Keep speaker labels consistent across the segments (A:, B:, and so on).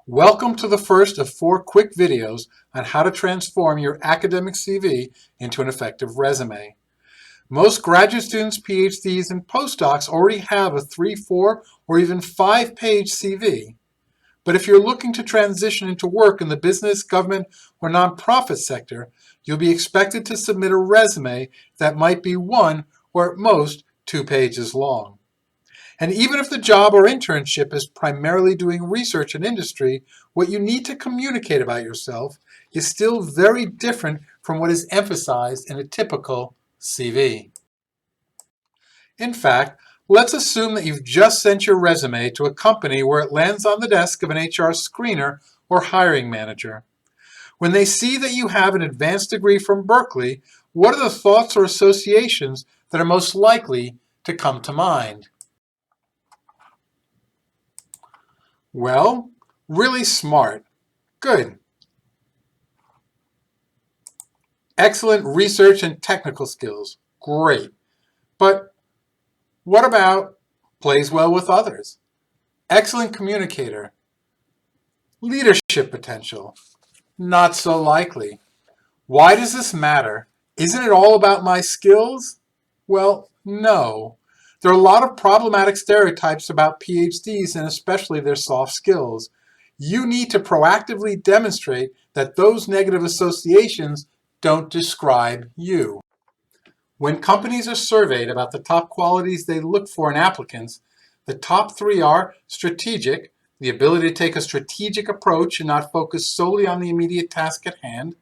A: Welcome to the first of 4 quick videos on how to transform your academic CV into an effective resume. Most graduate students, PhDs, and postdocs already have a 3, 4, or even 5-page CV. But if you're looking to transition into work in the business, government, or nonprofit sector, you'll be expected to submit a resume that might be 1 or at most 2 pages long. And even if the job or internship is primarily doing research in industry, what you need to communicate about yourself is still very different from what is emphasized in a typical CV. In fact, let's assume that you've just sent your resume to a company where it lands on the desk of an HR screener or hiring manager. When they see that you have an advanced degree from Berkeley, what are the thoughts or associations that are most likely to come to mind? Well, really smart. Good. Excellent research and technical skills. Great. But what about plays well with others? Excellent communicator. Leadership potential. Not so likely. Why does this matter? Isn't it all about my skills? Well, no. There are a lot of problematic stereotypes about PhDs and especially their soft skills. You need to proactively demonstrate that those negative associations don't describe you. When companies are surveyed about the top qualities they look for in applicants, the top 3 are strategic, the ability to take a strategic approach and not focus solely on the immediate task at hand;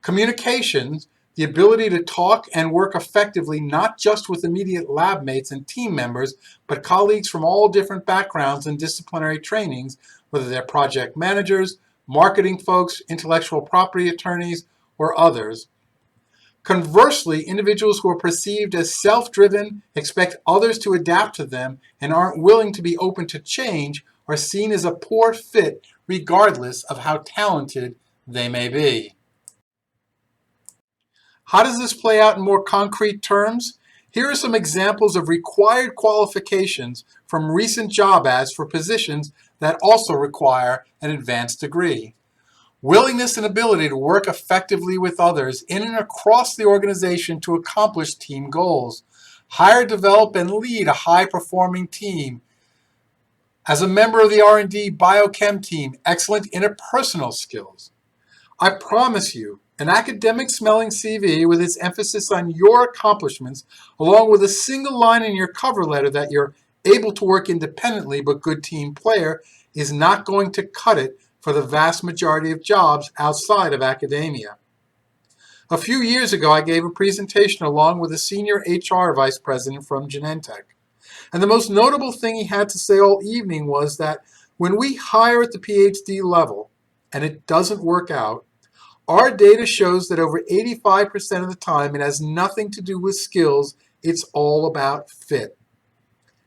A: communications, the ability to talk and work effectively not just with immediate lab mates and team members, but colleagues from all different backgrounds and disciplinary trainings, whether they're project managers, marketing folks, intellectual property attorneys, or others. Conversely, individuals who are perceived as self-driven, expect others to adapt to them, and aren't willing to be open to change are seen as a poor fit regardless of how talented they may be. How does this play out in more concrete terms? Here are some examples of required qualifications from recent job ads for positions that also require an advanced degree. Willingness and ability to work effectively with others in and across the organization to accomplish team goals. Hire, develop, and lead a high-performing team. As a member of the R&D biochem team, excellent interpersonal skills. I promise you, an academic-smelling CV with its emphasis on your accomplishments, along with a single line in your cover letter that you're able to work independently but good team player, is not going to cut it for the vast majority of jobs outside of academia. A few years ago, I gave a presentation along with a senior HR vice president from Genentech. And the most notable thing he had to say all evening was that when we hire at the PhD level, and it doesn't work out, our data shows that over 85% of the time it has nothing to do with skills, it's all about fit.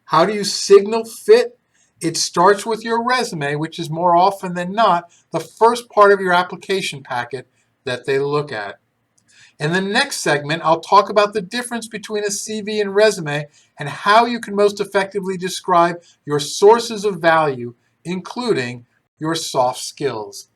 A: How do you signal fit? It starts with your resume, which is more often than not the first part of your application packet that they look at. In the next segment, I'll talk about the difference between a CV and resume and how you can most effectively describe your sources of value, including your soft skills.